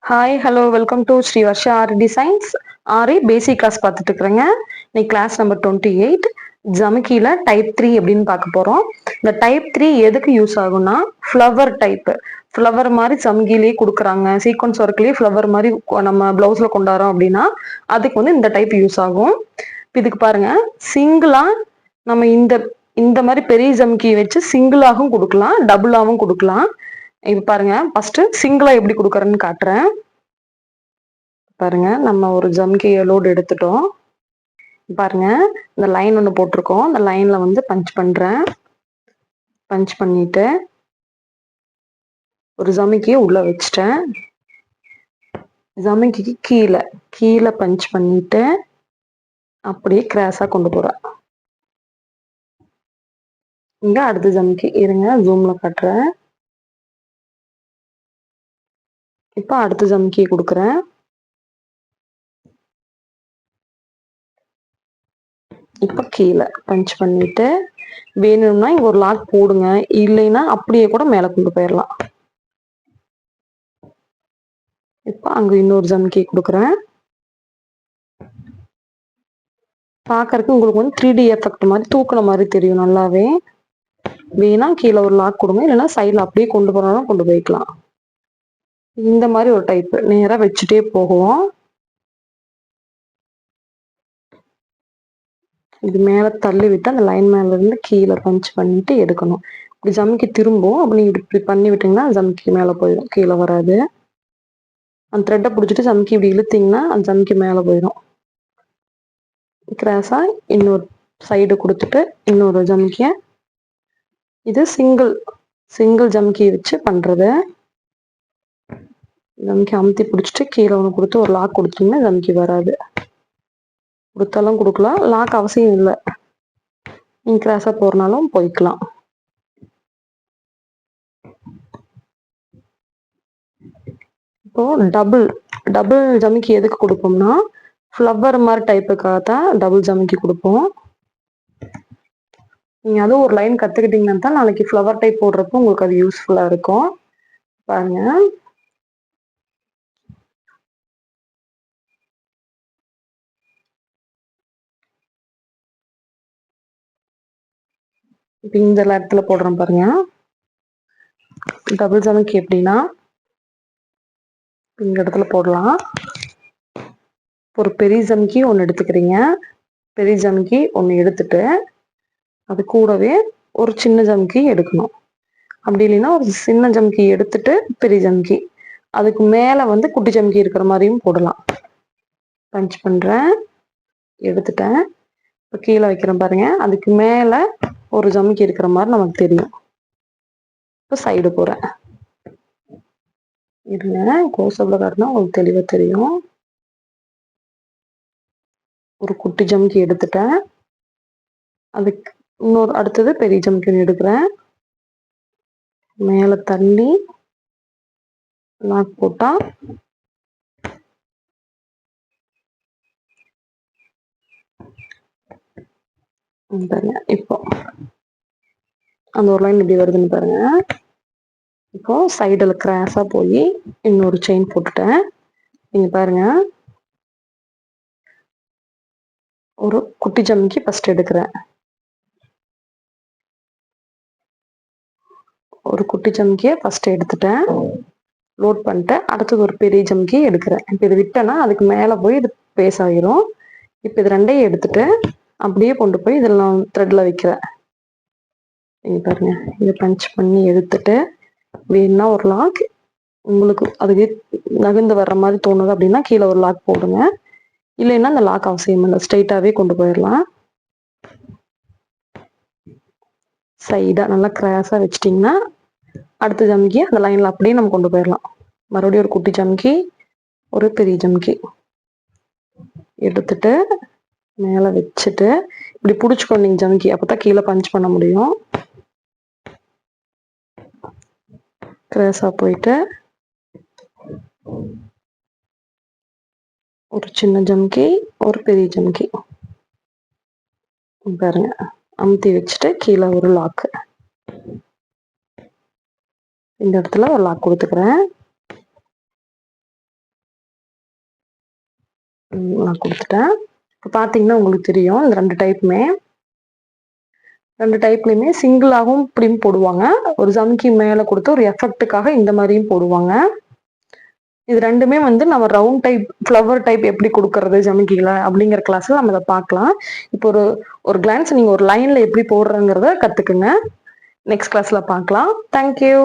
Hi hello welcome to Shri Varsha Aari designs. Aari basic class பார்த்துட்டு இருக்கிறேங்க. இன்னைக்கு கிளாஸ் நம்பர் 28 ஜமிக்கியில் டைப் 3 அப்படின்னு பார்க்க போகிறோம். இந்த டைப் 3 எதுக்கு யூஸ் ஆகும்னா ஃப்ளவர் டைப்பு, ஃப்ளவர் மாதிரி சம்கிலேயே கொடுக்குறாங்க, சீக்வன்ஸ் ஒர்க்லேயே ஃப்ளவர் மாதிரி நம்ம ப்ளவுஸில் கொண்டாடுறோம் அப்படின்னா அதுக்கு வந்து இந்த டைப் யூஸ் ஆகும். இதுக்கு பாருங்க, சிங்கிளாக நம்ம இந்த இந்த மாதிரி பெரிய ஜம்கி வச்சு சிங்கிளாகவும் கொடுக்கலாம், டபுளாகவும் கொடுக்கலாம். இப்ப பாருங்க, ஃபர்ஸ்ட் சிங்கிளா எப்படி கொடுக்கறேன்னு காட்டுறேன். பாருங்க, நம்ம ஒரு ஜம்கிய லோடு எடுத்துட்டோம். பாருங்க, இந்த லைன் ஒன்று போட்டிருக்கோம். இந்த லைன்ல வந்து பஞ்ச் பண்றேன். பஞ்ச் பண்ணிட்டு ஒரு ஜமிக்கிய உள்ள வச்சுட்டேன். ஜமிக்கிக்கு கீழே கீழே பஞ்ச் பண்ணிட்டு அப்படியே கிராஸா கொண்டு போறேன். இங்க அடுத்த ஜமிக்கி இருங்க, ஜூம்ல காட்டுறேன். இப்ப அடுத்த ஜமிக்கியை கொடுக்குறேன். இப்ப கீழே பஞ்ச் பண்ணிட்டு வேணும்னா இங்க ஒரு லாக் போடுங்க, இல்லைன்னா அப்படியே கூட மேல கொண்டு போயிடலாம். இப்ப அங்க இன்னொரு ஜம்கி கொடுக்குறேன். பாக்குறதுக்கு உங்களுக்கு வந்து 3D எஃபெக்ட் மாதிரி தூக்குன மாதிரி தெரியும் நல்லாவே. வேணா கீழே ஒரு லாக் கொடுங்க, இல்லைன்னா சைட்ல அப்படியே கொண்டு போனாலும் கொண்டு போய்க்கலாம். இந்த மாதிரி ஒரு டைப் நேரா வச்சுட்டே போகுவோம். இது மேல தள்ளி விட்டு அந்த லைன் மேல இருந்து கீழே பஞ்ச் பண்ணிட்டு எடுக்கணும். இப்படி ஜம்கி திரும்பும், அப்படி இப்படி பண்ணி விட்டீங்கன்னா ஜம்கி மேல போயிடும், கீழே வராது. அந்த த்ரெட்டை பிடிச்சிட்டு ஜம்கி இப்படி இழுத்தீங்கன்னா அந்த ஜம்கி மேல போயிடும். கிராஸா இன்னொரு சைடு கொடுத்துட்டு இன்னொரு ஜம்கிய, இது சிங்கிள் ஜம்கி வச்சு பண்றது. ஜம்கி அமுத்தி பிடிச்சிட்டு கீழே ஒன்று கொடுத்து ஒரு லாக் கொடுத்தீங்கன்னா ஜம்கி வராது. கொடுத்தாலும் கொடுக்கலாம், லாக் அவசியம் இல்லை, நீங்க கிராஸா போறனாலும் போய்க்கலாம். இப்போ டபுள் ஜமிக்கி எதுக்கு கொடுப்போம்னா ஃப்ளவர் மாதிரி டைப்புக்காக தான் டபுள் ஜமிக்கி கொடுப்போம். நீங்க அதுவும் ஒரு லைன் கத்துக்கிட்டீங்கன்னா தான் நாளைக்கு ஃப்ளவர் டைப் போடுறப்போ உங்களுக்கு அது யூஸ்ஃபுல்லா இருக்கும். பாருங்க, இப்போ இந்த இடத்துல போடுறோம் பாருங்க. டபுள் ஜமிக்கி எப்படின்னா இந்த இடத்துல போடலாம். ஒரு பெரிய ஜமிக்கி ஒன்று எடுத்துக்கிறீங்க. பெரிய ஜமிக்கி ஒன்று எடுத்துட்டு அது கூடவே ஒரு சின்ன ஜம்கி எடுக்கணும். அப்படி இல்லைன்னா ஒரு சின்ன ஜம்கி எடுத்துட்டு பெரிய ஜம்கி, அதுக்கு மேல வந்து குட்டி ஜம்கி இருக்கிற மாதிரியும் போடலாம். பஞ்ச் பண்றேன், எடுத்துட்டேன். இப்போ கீழே வைக்கிறேன் பாருங்க, அதுக்கு மேல ஒரு ஜம்கி இருக்கிற மாதிரி நமக்கு தெரியும். இப்போ சைடு போறேன். இருங்க, க்ளோஸ்அப்ல காட்டினா உங்களுக்கு தெளிவா தெரியும். ஒரு குட்டி ஜம்கி எடுத்துட்டேன், அதுக்கு இன்னொரு அடுத்தது பெரிய ஜம்கி எடுக்கிறேன். மேல தள்ளி லாக் போட்டா பாருங்க, இப்போ அந்த ஒரு லைன் இப்படி வருதுன்னு பாருங்க. இப்போ சைடில் கிராஸா போய் இன்னொரு செயின் போட்டுட்டேன். நீங்க பாருங்க, ஒரு குட்டி ஜம்கி ஃபர்ஸ்ட் எடுக்கிறேன். ஒரு குட்டி ஜம்கியை ஃபர்ஸ்ட் எடுத்துட்டேன், லோட் பண்ணிட்டேன். அடுத்தது ஒரு பெரிய ஜம்கி எடுக்கிறேன். இப்போ இது விட்டேன்னா அதுக்கு மேலே போய் இது பேஸ் ஆகிரும். இப்போ இது ரெண்டையும் எடுத்துட்டு அப்படியே கொண்டு போய் இதெல்லாம் த்ரெட்ல வைக்கிறேன். நீங்க பாருங்க, இதை பஞ்ச் பண்ணி எடுத்துட்டு வேணும்னா ஒரு லாக், உங்களுக்கு அதுக்கு நகர்ந்து வர்ற மாதிரி தோணுது அப்படின்னா கீழே ஒரு லாக் போடுங்க, இல்லைன்னா அந்த லாக் அவசியம் இல்லை, ஸ்ட்ரைட்டாவே கொண்டு போயிடலாம். சைடா நல்லா கிராஸா வச்சிட்டிங்கன்னா அடுத்த ஜம்கி அந்த லைன்ல அப்படியே நம்ம கொண்டு போயிடலாம். மறுபடியும் ஒரு குட்டி ஜம்கி, ஒரு பெரிய ஜம்கி எடுத்துட்டு மேல வச்சுட்டு இப்படி பிடிச்சிக்கணும் நீங்க ஜம்கி, அப்பதான் கீழே பஞ்ச் பண்ண முடியும். கிராஸா போயிட்டு ஒரு சின்ன ஜம்கி, ஒரு பெரிய ஜம்கி பாருங்க, அமுத்தி வச்சுட்டு கீழே ஒரு லாக், இந்த இடத்துல ஒரு லாக் கொடுத்துக்கிறேன். நான் கொடுத்துட்டேன். இப்போ பார்த்தீங்கன்னா உங்களுக்கு தெரியும் இந்த ரெண்டு டைப்லையுமே சிங்கிளாகவும் பிரிண்ட் போடுவாங்க. ஒரு ஜம்கி மேலே கொடுத்து ஒரு எஃபெக்ட்டுக்காக இந்த மாதிரியும் போடுவாங்க. இது ரெண்டுமே வந்து நம்ம ரவுண்ட் டைப் ஃப்ளவர் டைப் எப்படி கொடுக்கறது ஜமிக்கில அப்படிங்கிற கிளாஸ்ல நம்ம இதை பார்க்கலாம். இப்போ ஒரு கிளான்ஸ் நீங்க ஒரு லைன்ல எப்படி போடுறங்கிறத கத்துக்குங்க. நெக்ஸ்ட் கிளாஸ்ல பார்க்கலாம். தேங்க்யூ.